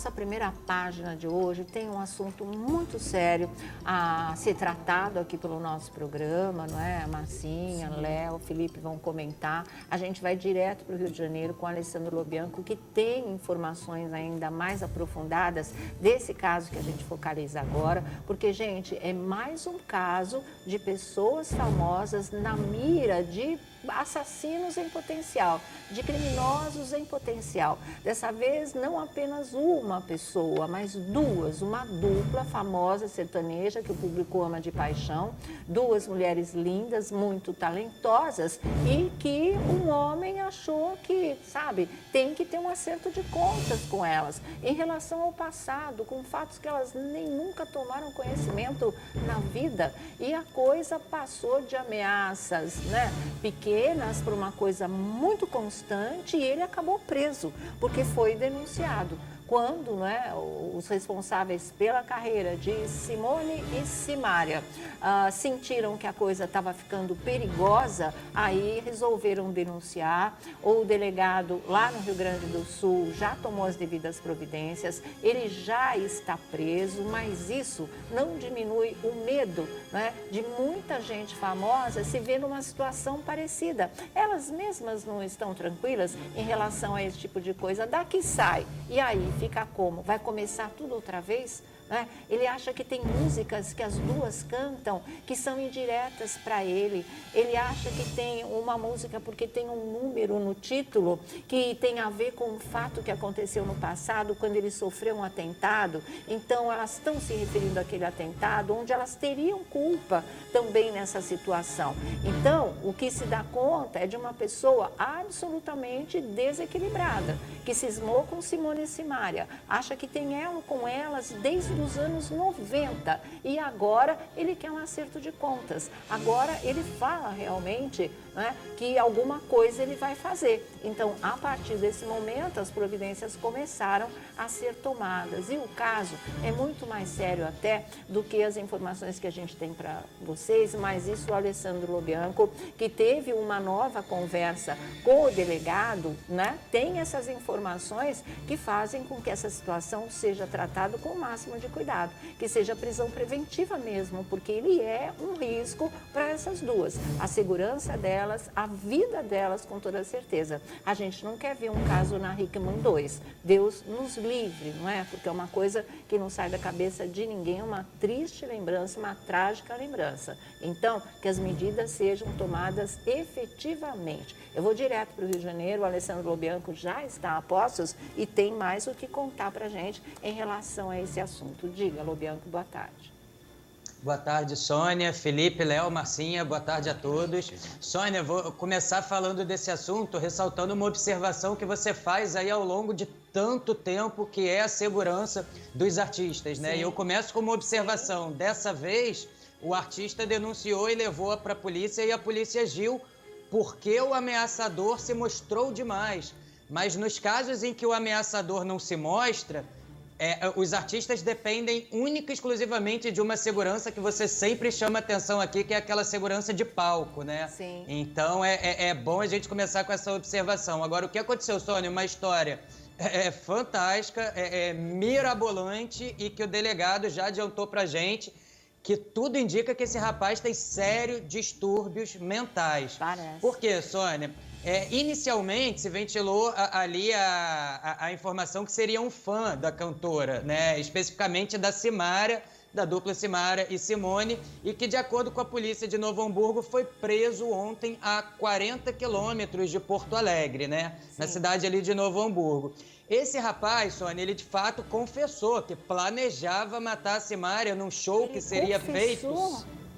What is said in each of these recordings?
Nossa primeira página de hoje tem um assunto muito sério a ser tratado aqui pelo nosso programa, não é? A Marcinha, Léo, Felipe vão comentar. A gente vai direto para o Rio de Janeiro com o Alessandro Lobianco, que tem informações ainda mais aprofundadas desse caso que a gente focaliza agora, porque, gente, é mais um caso de pessoas famosas na mira de assassinos em potencial, de criminosos em potencial. Dessa vez, não apenas uma pessoa, mas duas, uma dupla famosa sertaneja que o público ama de paixão, duas mulheres lindas, muito talentosas e que um homem achou que, sabe, tem que ter um acerto de contas com elas em relação ao passado, com fatos que elas nem nunca tomaram conhecimento na vida, e a coisa passou de ameaças, né, pequenas para uma coisa muito constante, e ele acabou preso porque foi denunciado. Quando, né, os responsáveis pela carreira de Simone e Simária sentiram que a coisa estava ficando perigosa, aí resolveram denunciar. O delegado lá no Rio Grande do Sul já tomou as devidas providências, ele já está preso, mas isso não diminui o medo, né, de muita gente famosa se ver numa situação parecida. Elas mesmas não estão tranquilas em relação a esse tipo de coisa. Daqui sai, e aí fica como? Vai começar tudo outra vez? Né? Ele acha que tem músicas que as duas cantam que são indiretas para ele. Ele acha que tem uma música porque tem um número no título que tem a ver com um fato que aconteceu no passado, quando ele sofreu um atentado. Então, elas estão se referindo àquele atentado, onde elas teriam culpa também nessa situação. Então, o que se dá conta é de uma pessoa absolutamente desequilibrada, que cismou com Simone e Simária, acha que tem elo com elas desde os anos 90 e agora ele quer um acerto de contas. Agora ele fala realmente, né, que alguma coisa ele vai fazer. Então, a partir desse momento, as providências começaram a ser tomadas. E o caso é muito mais sério até do que as informações que a gente tem para vocês, mas isso o Alessandro Lobianco, que teve uma nova conversa com o delegado, né, tem essas informações que fazem com que essa situação seja tratada com o máximo de cuidado, que seja prisão preventiva mesmo, porque ele é um risco para essas duas, a segurança delas, a vida delas, com toda certeza. A gente não quer ver um caso na Hickman 2, Deus nos livre, não é? Porque é uma coisa que não sai da cabeça de ninguém, uma triste lembrança, uma trágica lembrança. Então, que as medidas sejam tomadas efetivamente. Eu vou direto para o Rio de Janeiro, o Alessandro Lobianco já está a postos e tem mais o que contar para a gente em relação a esse assunto. Diga, Lobianco, boa tarde. Boa tarde, Sônia, Felipe, Léo, Marcinha, boa tarde a todos. Sônia, vou começar falando desse assunto, ressaltando uma observação que você faz aí ao longo de tanto tempo, que é a segurança dos artistas, né? E eu começo com uma observação. Dessa vez, o artista denunciou e levou para a polícia e a polícia agiu porque o ameaçador se mostrou demais. Mas nos casos em que o ameaçador não se mostra, os artistas dependem única e exclusivamente de uma segurança que você sempre chama atenção aqui, que é aquela segurança de palco, né? Sim. Então, é bom a gente começar com essa observação. Agora, o que aconteceu, Sônia? Uma história fantástica, mirabolante, e que o delegado já adiantou pra gente que tudo indica que esse rapaz tem sérios distúrbios mentais. Parece. Por quê, Sônia? Inicialmente se ventilou ali a informação que seria um fã da cantora, né? Especificamente da Simária, da dupla Simária e Simone, e que, de acordo com a polícia de Novo Hamburgo, foi preso ontem a 40 quilômetros de Porto Alegre, né? Sim. Na cidade ali de Novo Hamburgo. Esse rapaz, Sônia, ele de fato confessou que planejava matar a Simária num show que seria feito...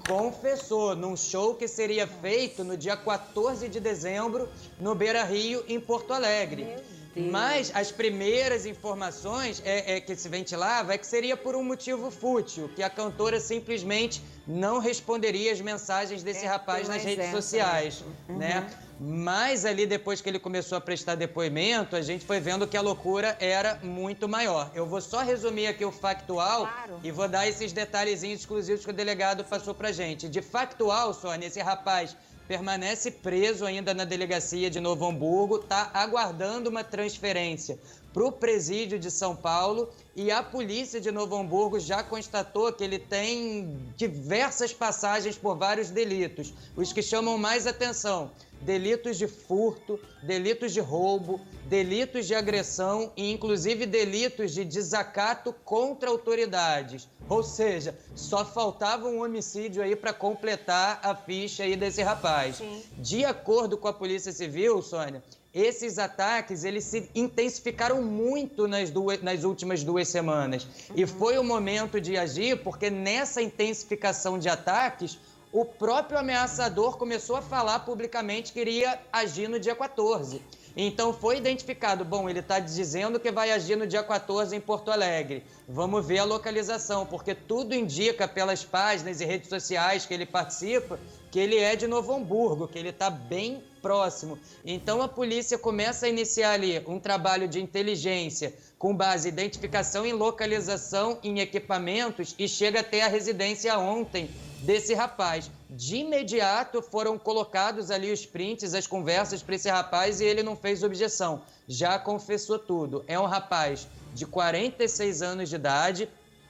Confessou, num show que seria feito no dia 14 de dezembro, no Beira-Rio, em Porto Alegre. Mas as primeiras informações que se ventilava é que seria por um motivo fútil, que a cantora simplesmente não responderia as mensagens desse rapaz nas redes sociais, né? Mas ali, depois que ele começou a prestar depoimento, a gente foi vendo que a loucura era muito maior. Eu vou só resumir aqui o factual e vou dar esses detalhezinhos exclusivos que o delegado passou pra gente. De factual, Sônia, esse rapaz permanece preso ainda na delegacia de Novo Hamburgo, está aguardando uma transferência para o presídio de São Paulo, e a polícia de Novo Hamburgo já constatou que ele tem diversas passagens por vários delitos. Os que chamam mais atenção: delitos de furto, delitos de roubo, delitos de agressão e inclusive delitos de desacato contra autoridades. Ou seja, só faltava um homicídio aí para completar a ficha aí desse rapaz. Sim. De acordo com a Polícia Civil, Sônia, esses ataques, eles se intensificaram muito nas últimas 2 semanas. E foi o momento de agir, porque nessa intensificação de ataques, o próprio ameaçador começou a falar publicamente que iria agir no dia 14. Então foi identificado, bom, ele está dizendo que vai agir no dia 14 em Porto Alegre. Vamos ver a localização, porque tudo indica pelas páginas e redes sociais que ele participa que ele é de Novo Hamburgo, que ele está bem próximo. Então a polícia começa a iniciar ali um trabalho de inteligência com base em identificação e localização em equipamentos e chega até a residência ontem desse rapaz. De imediato foram colocados ali os prints, as conversas para esse rapaz e ele não fez objeção. Já confessou tudo. É um rapaz de 46 anos de idade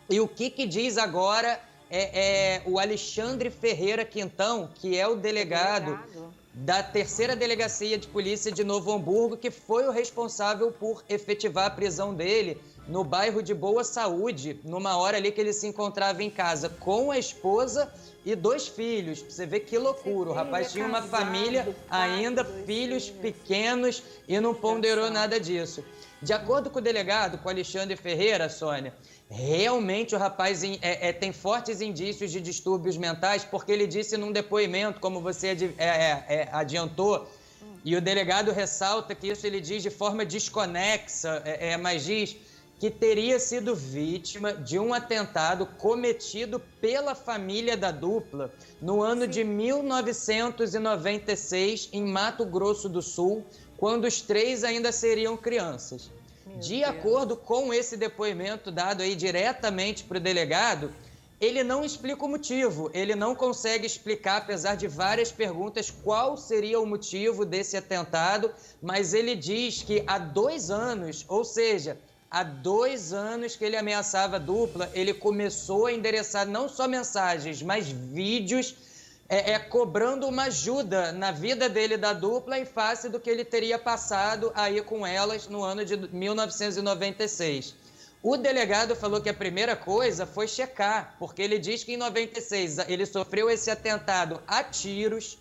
e o que diz agora é o Alexandre Ferreira Quintão, que é o delegado da 3ª Delegacia de Polícia de Novo Hamburgo, que foi o responsável por efetivar a prisão dele no bairro de Boa Saúde, numa hora ali que ele se encontrava em casa com a esposa e 2 filhos. Você vê que loucura, o rapaz tinha uma família ainda, filhos pequenos e não ponderou nada disso. De acordo com o delegado, com Alexandre Ferreira, Sônia, realmente o rapaz tem fortes indícios de distúrbios mentais, porque ele disse num depoimento, como você adiantou, e o delegado ressalta que isso ele diz de forma desconexa, mas diz que teria sido vítima de um atentado cometido pela família da dupla no ano de 1996, em Mato Grosso do Sul, quando os 3 ainda seriam crianças. De acordo com esse depoimento dado aí diretamente para o delegado, ele não explica o motivo, ele não consegue explicar, apesar de várias perguntas, qual seria o motivo desse atentado, mas ele diz que há 2 anos, ou seja, há 2 anos que ele ameaçava a dupla, ele começou a endereçar não só mensagens, mas vídeos cobrando uma ajuda na vida dele da dupla em face do que ele teria passado aí com elas no ano de 1996. O delegado falou que a primeira coisa foi checar, porque ele diz que em 96 ele sofreu esse atentado a tiros,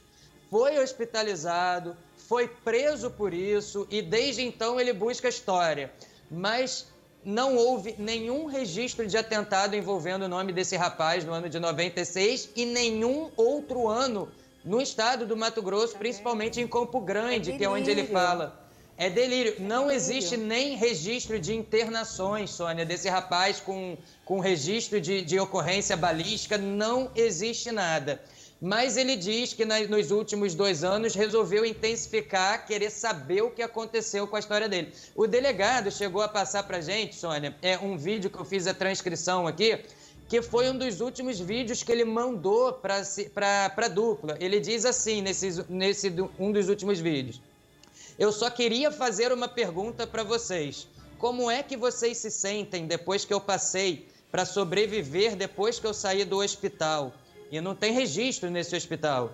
foi hospitalizado, foi preso por isso e desde então ele busca a história. Mas não houve nenhum registro de atentado envolvendo o nome desse rapaz no ano de 96 e nenhum outro ano no estado do Mato Grosso, principalmente em Campo Grande, que é onde ele fala. É delírio. Não existe nem registro de internações, Sônia, desse rapaz com registro de ocorrência balística, não existe nada. Mas ele diz que nos últimos 2 anos resolveu intensificar, querer saber o que aconteceu com a história dele. O delegado chegou a passar para a gente, Sônia, um vídeo que eu fiz a transcrição aqui, que foi um dos últimos vídeos que ele mandou para a dupla. Ele diz assim, um dos últimos vídeos: eu só queria fazer uma pergunta para vocês. Como é que vocês se sentem depois que eu passei para sobreviver depois que eu saí do hospital? E não tem registro nesse hospital.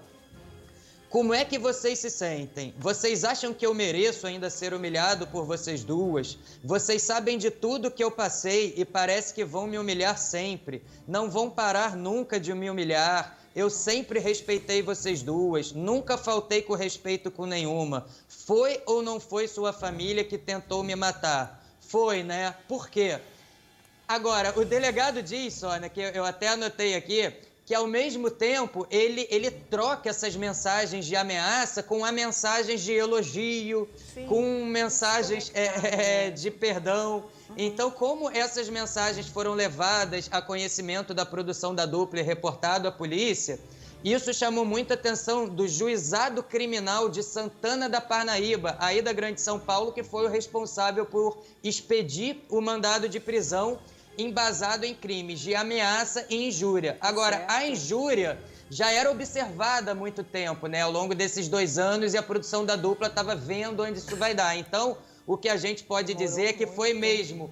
Como é que vocês se sentem? Vocês acham que eu mereço ainda ser humilhado por vocês duas? Vocês sabem de tudo que eu passei e parece que vão me humilhar sempre. Não vão parar nunca de me humilhar. Eu sempre respeitei vocês duas. Nunca faltei com respeito com nenhuma. Foi ou não foi sua família que tentou me matar? Foi, né? Por quê? Agora, o delegado diz, Sônia, que eu até anotei aqui, que ao mesmo tempo ele troca essas mensagens de ameaça com mensagens de elogio, sim, com mensagens de perdão. Então, como essas mensagens foram levadas a conhecimento da produção da dupla e reportado à polícia, isso chamou muita atenção do Juizado Criminal de Santana da Parnaíba, aí da Grande São Paulo, que foi o responsável por expedir o mandado de prisão embasado em crimes de ameaça e injúria. Agora, certo, a injúria já era observada há muito tempo, né? Ao longo desses 2 anos, e a produção da dupla estava vendo onde isso vai dar. Então, o que a gente pode dizer é que foi mesmo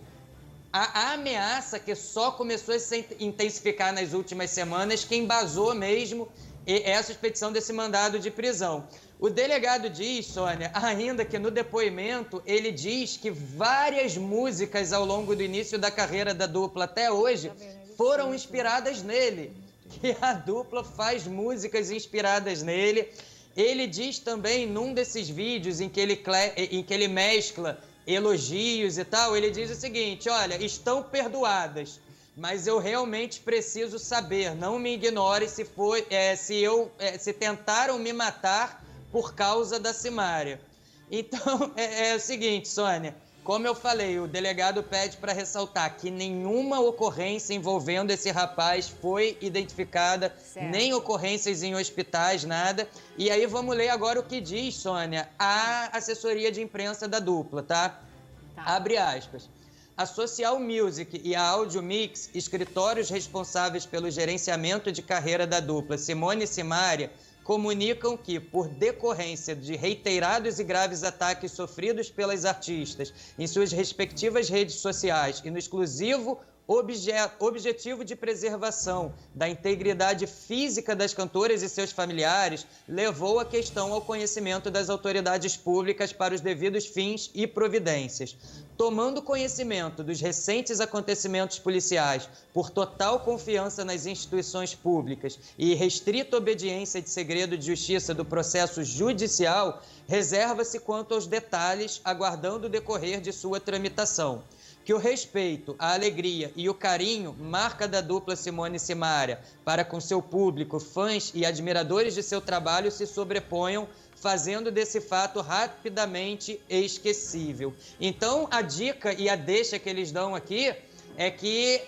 a ameaça que só começou a se intensificar nas últimas semanas que embasou mesmo essa expedição desse mandado de prisão. O delegado diz, Sônia, ainda que no depoimento ele diz que várias músicas ao longo do início da carreira da dupla até hoje foram inspiradas nele, que a dupla faz músicas inspiradas nele. Ele diz também, num desses vídeos em que ele mescla elogios e tal, ele diz o seguinte: olha, estão perdoadas, mas eu realmente preciso saber, não me ignore se tentaram me matar por causa da Simária. Então, é o seguinte, Sônia, como eu falei, o delegado pede para ressaltar que nenhuma ocorrência envolvendo esse rapaz foi identificada, certo, nem ocorrências em hospitais, nada. E aí vamos ler agora o que diz, Sônia, a assessoria de imprensa da dupla, tá? Abre aspas. A Social Music e a Audio Mix, escritórios responsáveis pelo gerenciamento de carreira da dupla Simone e Simária, comunicam que, por decorrência de reiterados e graves ataques sofridos pelas artistas em suas respectivas redes sociais e no exclusivo objetivo de preservação da integridade física das cantoras e seus familiares, levou a questão ao conhecimento das autoridades públicas para os devidos fins e providências. Tomando conhecimento dos recentes acontecimentos policiais, por total confiança nas instituições públicas e restrita obediência de segredo de justiça do processo judicial, reserva-se quanto aos detalhes, aguardando o decorrer de sua tramitação. Que o respeito, a alegria e o carinho, marca da dupla Simone e Simária, para com seu público, fãs e admiradores de seu trabalho se sobreponham, fazendo desse fato rapidamente esquecível. Então, a dica e a deixa que eles dão aqui é que,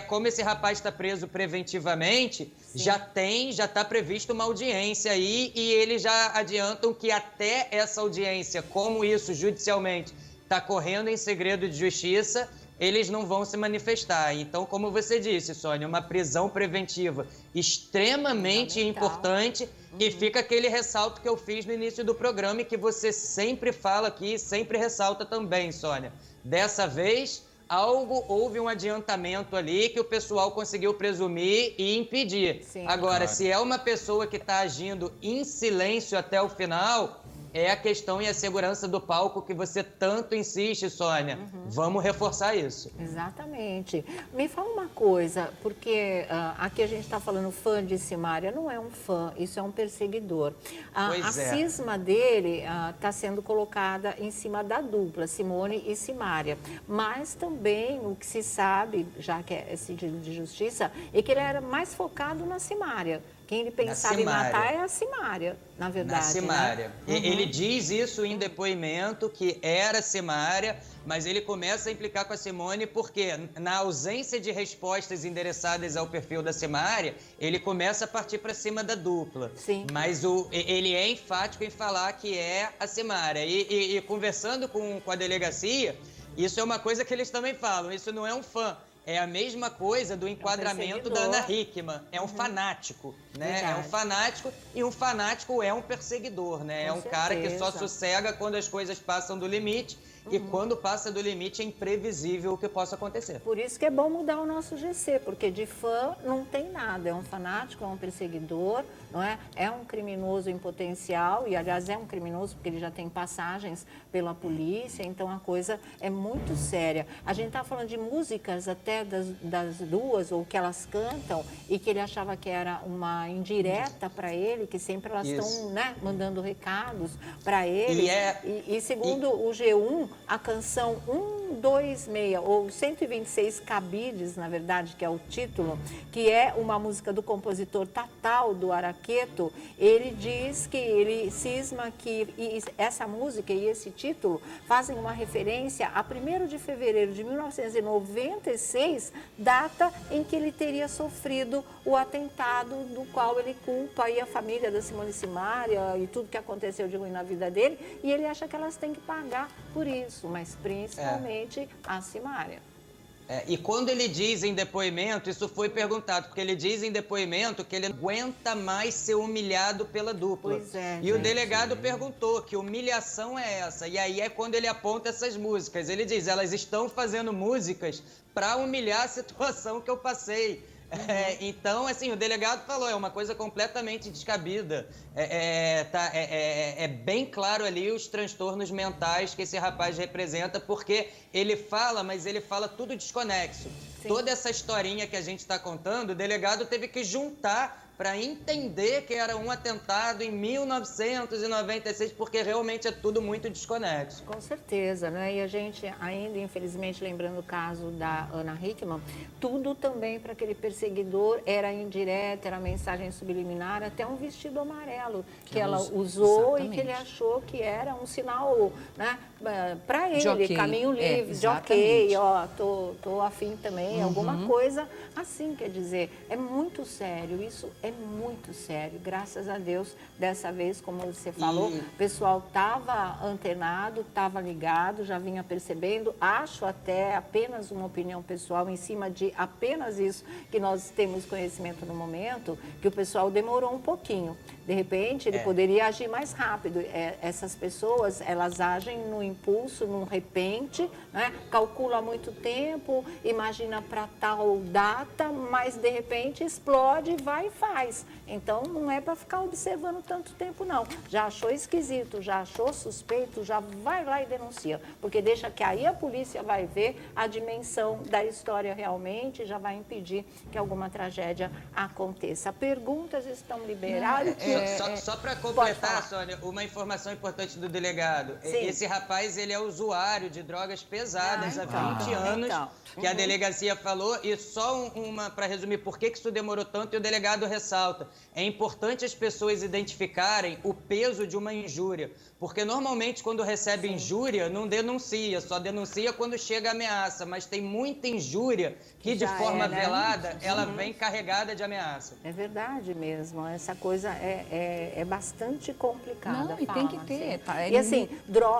como esse rapaz está preso preventivamente, já está previsto uma audiência aí, e eles já adiantam que até essa audiência, como isso judicialmente está correndo em segredo de justiça, eles não vão se manifestar. Então, como você disse, Sônia, uma prisão preventiva extremamente importante. E fica aquele ressalto que eu fiz no início do programa e que você sempre fala aqui, sempre ressalta também, Sônia. Dessa vez, houve um adiantamento ali que o pessoal conseguiu presumir e impedir. Sim. Agora, se é uma pessoa que está agindo em silêncio até o final, é a questão e a segurança do palco que você tanto insiste, Sônia. Vamos reforçar isso. Exatamente. Me fala uma coisa, porque aqui a gente está falando fã de Simária, não é um fã, isso é um perseguidor. A cisma dele está sendo colocada em cima da dupla, Simone e Simária. Mas também o que se sabe, já que é sigilo de justiça, é que ele era mais focado na Simária. Quem ele pensava em matar é a Simária, na verdade. Na Simária. Né? Ele diz isso em depoimento, que era Simária, mas ele começa a implicar com a Simone porque, na ausência de respostas endereçadas ao perfil da Simária, ele começa a partir para cima da dupla. Sim. Mas ele é enfático em falar que é a Simária. E conversando com a delegacia, isso é uma coisa que eles também falam, isso não é um fã. É a mesma coisa do enquadramento da Ana Hickman. É um fanático, né? Verdade. É um fanático, e um fanático é um perseguidor, né? É um cara que só sossega quando as coisas passam do limite. E quando passa do limite é imprevisível o que possa acontecer. Por isso que é bom mudar o nosso GC, porque de fã não tem nada. É um fanático, é um perseguidor, não é? É um criminoso em potencial, e aliás é um criminoso porque ele já tem passagens pela polícia, então a coisa é muito séria. A gente está falando de músicas até das duas, ou que elas cantam, e que ele achava que era uma indireta para ele, que sempre elas estão, né, mandando recados para ele. E segundo o G1, a canção 126, ou 126 cabides, na verdade, que é o título, que é uma música do compositor Tatal, do Araqueto, ele diz que ele cisma que essa música e esse título fazem uma referência a 1º de fevereiro de 1996, data em que ele teria sofrido o atentado do qual ele culpa aí a família da Simone e Simária e tudo que aconteceu de ruim na vida dele, e ele acha que elas têm que pagar por isso, mas principalmente a Simária. E quando ele diz em depoimento, isso foi perguntado, porque ele diz em depoimento que ele não aguenta mais ser humilhado pela dupla. Pois é, e o delegado perguntou que humilhação é essa? E aí é quando ele aponta essas músicas. Ele diz, elas estão fazendo músicas para humilhar a situação que eu passei. Então, assim, o delegado falou, é uma coisa completamente descabida. É bem claro ali os transtornos mentais que esse rapaz representa, porque ele fala, mas ele fala tudo desconexo. Sim. Toda essa historinha que a gente está contando, o delegado teve que juntar para entender que era um atentado em 1996, porque realmente é tudo muito desconexo. Com certeza, né? E a gente ainda, infelizmente, lembrando o caso da Ana Hickman, tudo também para aquele perseguidor era indireta, era mensagem subliminar, até um vestido amarelo que ela usou. Exatamente. E que ele achou que era um sinal, né, para ele, okay. Caminho livre, de ok, ó, tô afim também, alguma coisa assim, quer dizer, é muito sério, isso é muito sério, graças a Deus, dessa vez, como você falou, o pessoal estava antenado, estava ligado, já vinha percebendo, acho até apenas uma opinião pessoal em cima de apenas isso que nós temos conhecimento no momento, que o pessoal demorou um pouquinho, de repente ele poderia agir mais rápido, essas pessoas, elas agem no impulso, no repente, né? Calcula há muito tempo, imagina para tal data, mas de repente explode, vai e faz. Então não é para ficar observando tanto tempo não. Já achou esquisito, já achou suspeito, já vai lá e denuncia, porque deixa que aí a polícia vai ver a dimensão da história realmente, já vai impedir que alguma tragédia aconteça. Perguntas estão liberadas. Só para completar, Sônia, uma informação importante do delegado. Sim. Esse rapaz, ele é usuário de drogas pesadas há 20 anos, que a delegacia falou, e só uma para resumir por que isso demorou tanto, e o delegado ressalta. É importante as pessoas identificarem o peso de uma injúria, porque normalmente quando recebe injúria, não denuncia, só denuncia quando chega a ameaça, mas tem muita injúria que de forma velada, ela vem carregada de ameaça. É verdade mesmo, essa coisa é bastante complicada. Não, e tem que ter. E assim,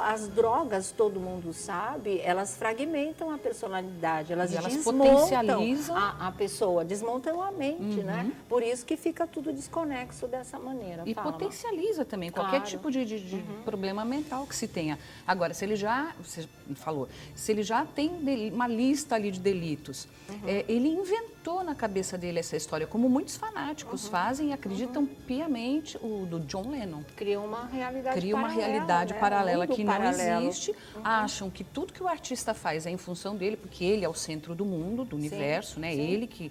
as drogas, todo mundo sabe, elas fragmentam a personalidade, elas desmontam a pessoa, desmontam a mente, né? Por isso que fica tudo desconexo dessa maneira. E potencializa também qualquer tipo de problema mental que se tenha. Agora, se ele já, você falou, se ele já tem uma lista ali de delitos, ele inventou na cabeça dele essa história, como muitos fanáticos fazem e acreditam piamente, o do John Lennon. Cria uma realidade Cria uma realidade paralela que não existe, acham que tudo que o artista faz é em função dele, porque ele é o centro do mundo, do universo, né? Ele que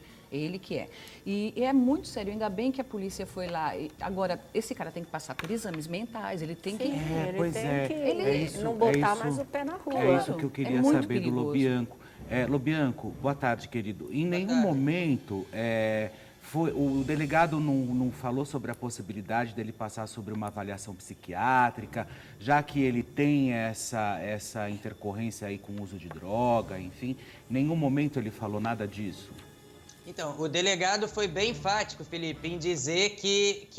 é. E é muito sério, ainda bem que a polícia foi lá. Agora, esse cara tem que passar por exames mentais, ele tem que... não botar mais o pé na rua. É isso que eu queria saber do Lobianco. Lobianco, boa tarde, querido. Em nenhum momento o delegado não falou sobre a possibilidade dele passar sobre uma avaliação psiquiátrica, já que ele tem essa intercorrência aí com o uso de droga, enfim. Em nenhum momento ele falou nada disso. Então, o delegado foi bem enfático, Felipe, em dizer que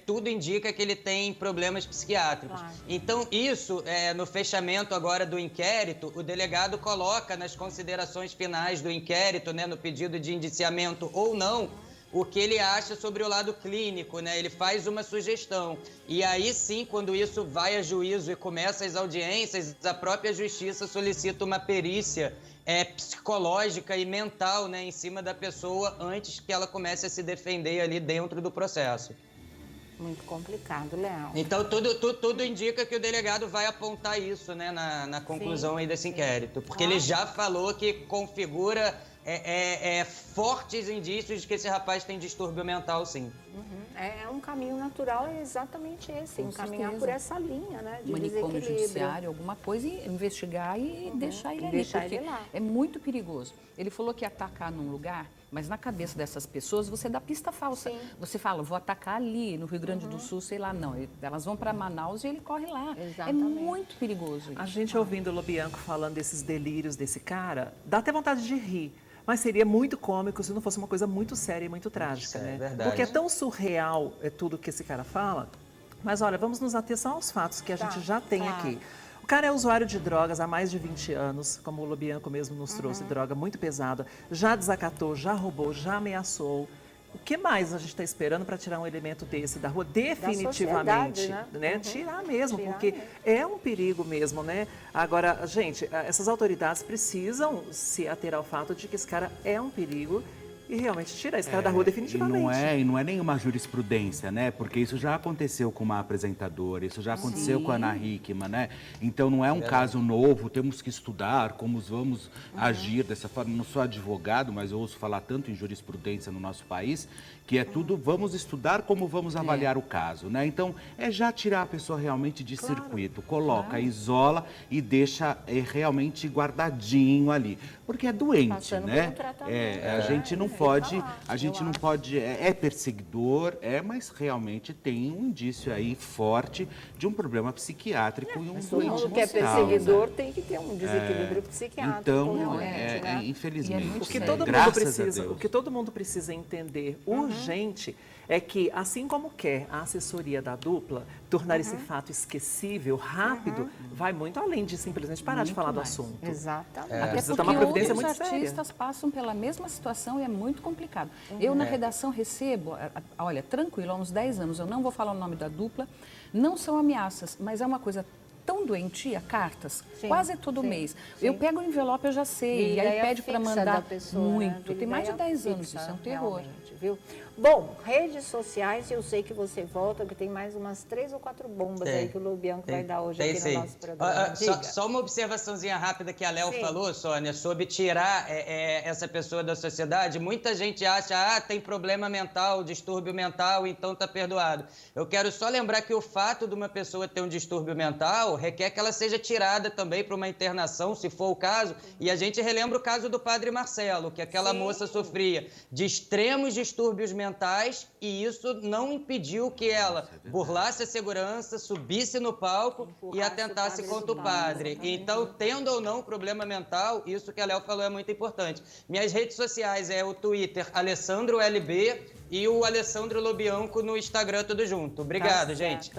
tudo indica que ele tem problemas psiquiátricos. Claro. Então, isso, no fechamento agora do inquérito, o delegado coloca nas considerações finais do inquérito, né, no pedido de indiciamento ou não, o que ele acha sobre o lado clínico, né? Ele faz uma sugestão. E aí sim, quando isso vai a juízo e começa as audiências, a própria justiça solicita uma perícia psicológica e mental, né, em cima da pessoa antes que ela comece a se defender ali dentro do processo. Muito complicado, Léo. Então, tudo indica que o delegado vai apontar isso, né, na conclusão aí desse inquérito. Porque ele já falou que configura fortes indícios de que esse rapaz tem distúrbio mental, sim. É um caminho natural, é exatamente esse, encaminhar por essa linha, né, de manicômio judiciário, alguma coisa, e investigar e deixar ele ali, porque é muito perigoso. Ele falou que ia atacar num lugar, mas na cabeça dessas pessoas você dá pista falsa. Sim. Você fala, vou atacar ali, no Rio Grande do Sul, sei lá, não. Elas vão para Manaus e ele corre lá. Exatamente. É muito perigoso isso. A gente ouvindo o Lobianco falando desses delírios desse cara, dá até vontade de rir. Mas seria muito cômico se não fosse uma coisa muito séria e muito trágica, né? É verdade. Porque é tão surreal tudo que esse cara fala. Mas olha, vamos nos ater só aos fatos que a gente já tem aqui. O cara é usuário de drogas há mais de 20 anos, como o Lobianco mesmo nos trouxe, droga muito pesada, já desacatou, já roubou, já ameaçou. O que mais a gente está esperando para tirar um elemento desse da rua? Definitivamente, né? Tirar mesmo, porque é um perigo mesmo, né? Agora, gente, essas autoridades precisam se ater ao fato de que esse cara é um perigo e realmente tirar esse cara da rua definitivamente. E não é nenhuma jurisprudência, né? Porque isso já aconteceu com uma apresentadora, isso já aconteceu com a Ana Hickman, né? Então não é um caso novo, temos que estudar como vamos agir dessa forma. Não sou advogado, mas eu ouço falar tanto em jurisprudência no nosso país, que é tudo, vamos estudar como vamos avaliar o caso, né? Então, é já tirar a pessoa realmente de circuito, coloca, isola e deixa realmente guardadinho ali. Porque é doente, né? A gente não pode, é perseguidor, mas realmente tem um indício aí forte de um problema psiquiátrico e um doente todo mundo que é perseguidor tem que ter um desequilíbrio psiquiátrico. Então, né? infelizmente, o que todo mundo precisa entender urgente é que, assim como quer a assessoria da dupla, tornar esse fato esquecível, rápido, vai muito além de simplesmente parar de falar do assunto. Exatamente. Até porque uma providência muito artistas passam pela mesma situação e é muito complicado. Eu, na redação, recebo, olha, tranquilo, há uns 10 anos, eu não vou falar o nome da dupla, não são ameaças, mas é uma coisa tão doentia, cartas, quase todo mês. Eu pego o envelope, eu já sei, e aí pede para mandar pessoa, muito. Né? Tem mais de 10 anos, isso é um terror. Viu? Bom, redes sociais, eu sei que você volta, que tem mais umas 3 ou 4 bombas aí que o Lobianco vai dar hoje aqui no nosso programa. Só uma observaçãozinha rápida que a Léo falou, Sônia, sobre tirar essa pessoa da sociedade. Muita gente acha, tem problema mental, distúrbio mental, então tá perdoado. Eu quero só lembrar que o fato de uma pessoa ter um distúrbio mental requer que ela seja tirada também para uma internação, se for o caso. E a gente relembra o caso do padre Marcelo, que aquela moça sofria de extremos distúrbios mentais e isso não impediu que ela burlasse a segurança, subisse no palco e atentasse contra o padre. Então, tendo ou não problema mental, isso que a Léo falou é muito importante. Minhas redes sociais é o Twitter AlessandroLB e o Alessandro Lobianco no Instagram, tudo junto. Obrigado, gente.